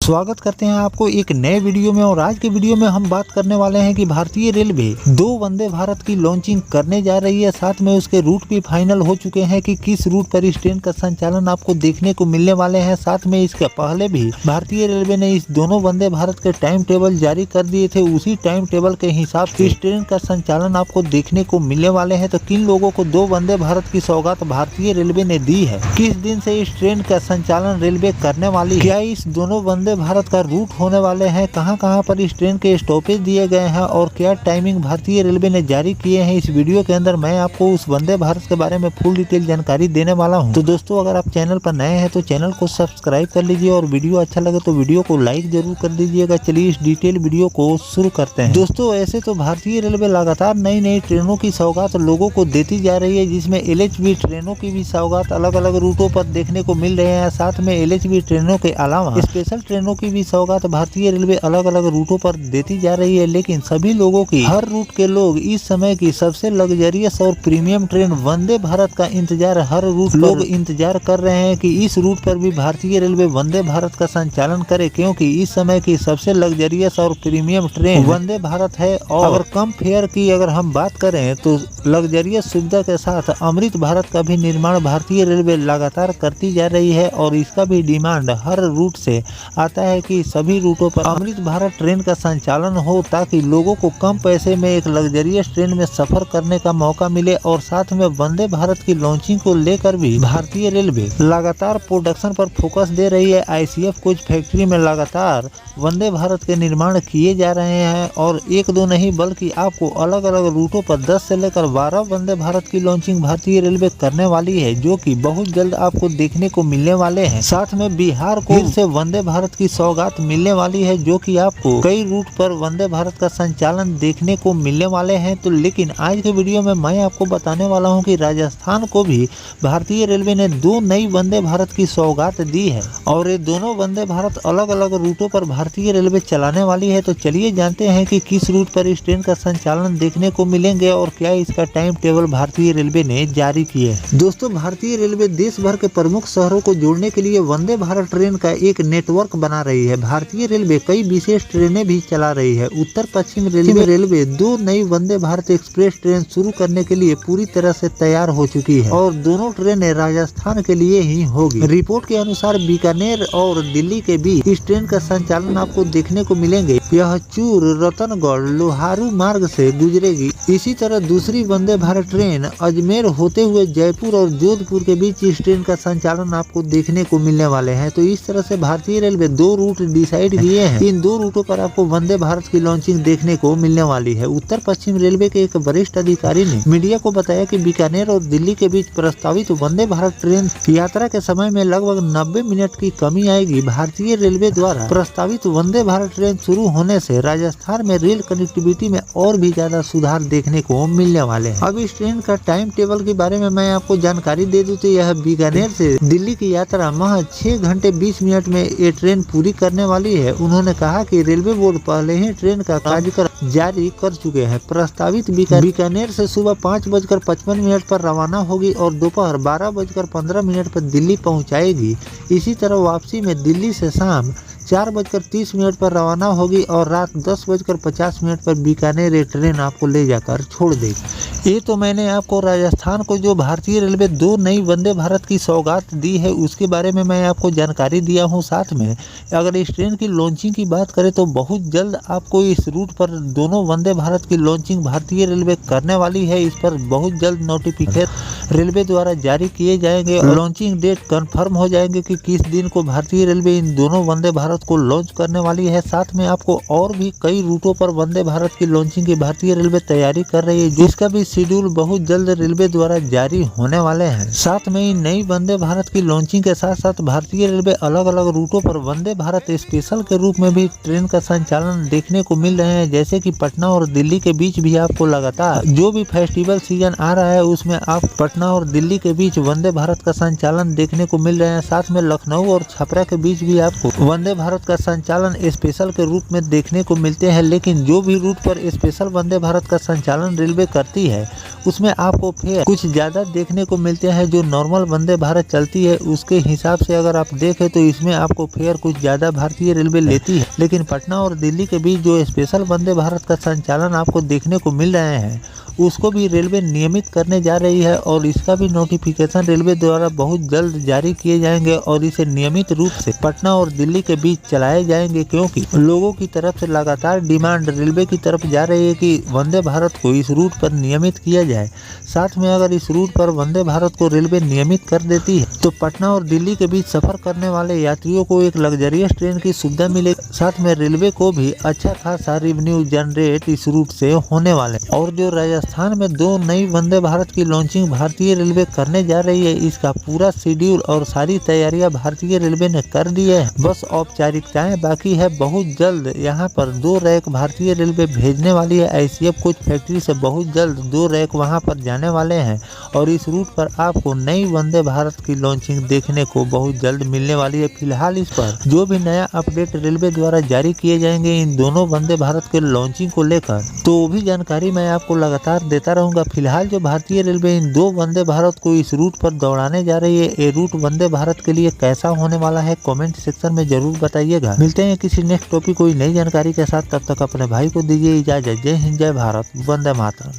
स्वागत करते हैं आपको एक नए वीडियो में। और आज के वीडियो में हम बात करने वाले हैं कि भारतीय रेलवे 2 वंदे भारत की लॉन्चिंग करने जा रही है। साथ में उसके रूट भी फाइनल हो चुके हैं कि किस रूट पर इस ट्रेन का संचालन आपको देखने को मिलने वाले हैं। साथ में इसके पहले भी भारतीय रेलवे ने इस दोनों वंदे भारत के टाइम टेबल जारी कर दिए थे। उसी टाइम टेबल के हिसाब से इस ट्रेन का संचालन आपको देखने को मिलने वाले हैं। तो किन लोगों को 2 वंदे भारत की सौगात भारतीय रेलवे ने दी है, किस दिन से इस ट्रेन का संचालन रेलवे करने वाली है, क्या इस दोनों वंदे भारत का रूट होने वाले हैं, कहां-कहां पर इस ट्रेन के स्टॉपेज दिए गए हैं और क्या टाइमिंग भारतीय रेलवे ने जारी किए हैं। इस वीडियो के अंदर मैं आपको उस वंदे भारत के बारे में फुल डिटेल जानकारी देने वाला हूं। तो दोस्तों, अगर आप चैनल पर नए हैं तो चैनल को सब्सक्राइब कर लीजिए और वीडियो अच्छा लगे तो वीडियो को लाइक जरूर कर दीजिएगा। चलिए इस डिटेल वीडियो को शुरू करते हैं। दोस्तों, ऐसे तो भारतीय रेलवे लगातार नई नई ट्रेनों की सौगात लोगों को देती जा रही है, जिसमें LHB ट्रेनों की भी सौगात अलग अलग रूटों पर देखने को मिल रहे हैं। साथ में LHB ट्रेनों के अलावा स्पेशल ट्रेनों की भी सौगात भारतीय रेलवे अलग अलग रूटों पर देती जा रही है। लेकिन सभी लोगों की, हर रूट के लोग इस समय की सबसे लग्जरियस और प्रीमियम ट्रेन वंदे भारत का इंतजार हर रूट लोग इंतजार कर रहे हैं कि इस रूट पर भी भारतीय रेलवे वंदे भारत का संचालन करे, क्योंकि इस समय की सबसे लग्जरियस और प्रीमियम ट्रेन वंदे भारत है। और अगर कम फेयर की अगर हम बात करें तो लग्जरियस सुविधा के साथ अमृत भारत का भी निर्माण भारतीय रेलवे लगातार करती जा रही है। और इसका भी डिमांड हर रूट से आता है कि सभी रूटों पर अमृत भारत ट्रेन का संचालन हो, ताकि लोगों को कम पैसे में एक लग्जरियस ट्रेन में सफर करने का मौका मिले। और साथ में वंदे भारत की लॉन्चिंग को लेकर भी भारतीय रेलवे लगातार प्रोडक्शन पर फोकस दे रही है। ICF कोच फैक्ट्री में लगातार वंदे भारत के निर्माण किए जा रहे हैं और 1-2 नहीं बल्कि आपको अलग अलग रूटों पर 10 से लेकर 12 वंदे भारत की लॉन्चिंग भारतीय रेलवे करने वाली है, जो कि बहुत जल्द आपको देखने को मिलने वाले हैं। साथ में बिहार को फिर से वंदे भारत की सौगात मिलने वाली है, जो कि आपको कई रूट पर वंदे भारत का संचालन देखने को मिलने वाले हैं। तो लेकिन आज के वीडियो में मैं आपको बताने वाला हूं कि राजस्थान को भी भारतीय रेलवे ने 2 नई वंदे भारत की सौगात दी है और ये दोनों वंदे भारत अलग अलग रूटों पर भारतीय रेलवे चलाने वाली है। तो चलिए जानते हैं कि किस रूट पर इस ट्रेन का संचालन देखने को मिलेंगे और क्या इसका टाइम टेबल भारतीय रेलवे ने जारी किया है। दोस्तों, भारतीय रेलवे देश भर के प्रमुख शहरों को जोड़ने के लिए वंदे भारत ट्रेन का एक नेटवर्क बना रही है। भारतीय रेलवे कई विशेष ट्रेनें भी चला रही है। उत्तर पश्चिम रेलवे 2 नई वंदे भारत एक्सप्रेस ट्रेन शुरू करने के लिए पूरी तरह से तैयार हो चुकी है और दोनों ट्रेनें राजस्थान के लिए ही होगी। रिपोर्ट के अनुसार बीकानेर और दिल्ली के बीच इस ट्रेन का संचालन आपको देखने को मिलेंगे। यह चूर, रतनगढ़, लोहारू मार्ग से गुजरेगी। इसी तरह दूसरी वंदे भारत ट्रेन अजमेर होते हुए जयपुर और जोधपुर के बीच इस ट्रेन का संचालन आपको देखने को मिलने वाले हैं। तो इस तरह से भारतीय रेलवे 2 रूट डिसाइड किए हैं। इन 2 रूटों पर आपको वंदे भारत की लॉन्चिंग देखने को मिलने वाली है। उत्तर पश्चिम रेलवे के एक वरिष्ठ अधिकारी ने मीडिया को बताया कि बीकानेर और दिल्ली के बीच प्रस्तावित वंदे भारत ट्रेन यात्रा के समय में लगभग 90 मिनट की कमी आएगी। भारतीय रेलवे द्वारा प्रस्तावित वंदे भारत ट्रेन शुरू होने से राजस्थान में रेल कनेक्टिविटी में और भी ज्यादा सुधार देखने को मिलने वाले हैं। अब इस ट्रेन का टाइम टेबल के बारे में मैं आपको जानकारी दे दूं तो यह बीकानेर से दिल्ली की यात्रा महज 6 घंटे 20 मिनट में ये ट्रेन पूरी करने वाली है। उन्होंने कहा कि रेलवे बोर्ड पहले ही ट्रेन का कार्यक्रम जारी कर चुके हैं। प्रस्तावित बीकानेर से सुबह 5:55 पर रवाना होगी और दोपहर 12:15 पर दिल्ली पहुंचाएगी। इसी तरह वापसी में दिल्ली से शाम 4:30 पर रवाना होगी और रात 10:50 पर बीकानेर ये ट्रेन आपको ले जाकर छोड़ देगी। ये तो मैंने आपको राजस्थान को जो भारतीय रेलवे 2 नई वंदे भारत की सौगात दी है उसके बारे में मैं आपको जानकारी दिया हूँ। साथ में अगर इस ट्रेन की लॉन्चिंग की बात करें तो बहुत जल्द आपको इस रूट पर दोनों वंदे भारत की लॉन्चिंग भारतीय रेलवे करने वाली है। इस पर बहुत जल्द नोटिफिकेशन रेलवे द्वारा जारी किए जाएंगे और लॉन्चिंग डेट कंफर्म हो जाएंगे कि किस दिन को भारतीय रेलवे इन दोनों वंदे भारत को लॉन्च करने वाली है। साथ में आपको और भी कई रूटों पर वंदे भारत की लॉन्चिंग की भारतीय रेलवे तैयारी कर रही है, जिसका भी शेड्यूल बहुत जल्द रेलवे द्वारा जारी होने वाले हैं। साथ में इन नई वंदे भारत की लॉन्चिंग के साथ साथ भारतीय रेलवे अलग अलग रूटों पर वंदे भारत स्पेशल के रूप में भी ट्रेन का संचालन देखने को मिल रहे हैं। जैसे कि पटना और दिल्ली के बीच भी आपको लगातार जो भी फेस्टिवल सीजन आ रहा है उसमें आप पटना और दिल्ली के बीच वंदे भारत का संचालन देखने को मिल रहे हैं। साथ में लखनऊ और छपरा के बीच भी आपको वंदे भारत का संचालन स्पेशल के रूप में देखने को मिलते हैं, लेकिन जो भी रूट पर स्पेशल वंदे भारत का संचालन रेलवे करती है उसमें आपको फेयर कुछ ज़्यादा देखने को मिलते हैं। जो नॉर्मल वंदे भारत चलती है उसके हिसाब से अगर आप देखें तो इसमें आपको फेयर कुछ ज़्यादा भारतीय रेलवे लेती है, लेकिन पटना और दिल्ली के बीच जो स्पेशल वंदे भारत का संचालन आपको देखने को मिल रहे हैं उसको भी रेलवे नियमित करने जा रही है और इसका भी नोटिफिकेशन रेलवे द्वारा बहुत जल्द जारी किए जाएंगे और इसे नियमित रूप से पटना और दिल्ली के बीच चलाए जाएंगे, क्योंकि लोगों की तरफ से लगातार डिमांड रेलवे की तरफ जा रही है कि वंदे भारत को इस रूट पर नियमित किया जाए। साथ में अगर इस रूट पर वंदे भारत को रेलवे नियमित कर देती है तो पटना और दिल्ली के बीच सफर करने वाले यात्रियों को एक लग्जरियस ट्रेन की सुविधा मिलेगी। साथ में रेलवे को भी अच्छा खासा रेवेन्यू जनरेट इस रूट से होने वाले। और जो राजस्थान में 2 नई वंदे भारत की लॉन्चिंग भारतीय रेलवे करने जा रही है, इसका पूरा शेड्यूल और सारी तैयारियां भारतीय रेलवे ने कर दी है। बस औपचारिकताएं बाकी है। बहुत जल्द यहां पर 2 रैक भारतीय रेलवे भेजने वाली है। ICF कोच फैक्ट्री से बहुत जल्द 2 रैक वहां पर जाने वाले हैं और इस रूट पर आपको नई वंदे भारत की लॉन्चिंग देखने को बहुत जल्द मिलने वाली है। फिलहाल इस पर जो भी नया अपडेट रेलवे द्वारा जारी किए जाएंगे इन दोनों वंदे भारत के लॉन्चिंग को लेकर, तो वो भी जानकारी मैं आपको लगातार देता रहूंगा। फिलहाल जो भारतीय रेलवे इन 2 वंदे भारत को इस रूट पर दौड़ाने जा रही है, ये रूट वंदे भारत के लिए कैसा होने वाला है कमेंट सेक्शन में जरूर बताइएगा। मिलते हैं किसी नेक्स्ट टॉपिक कोई नई जानकारी के साथ, तब तक अपने भाई को दीजिए इजाजत। जय हिंद, जय भारत, वंदे मातरम।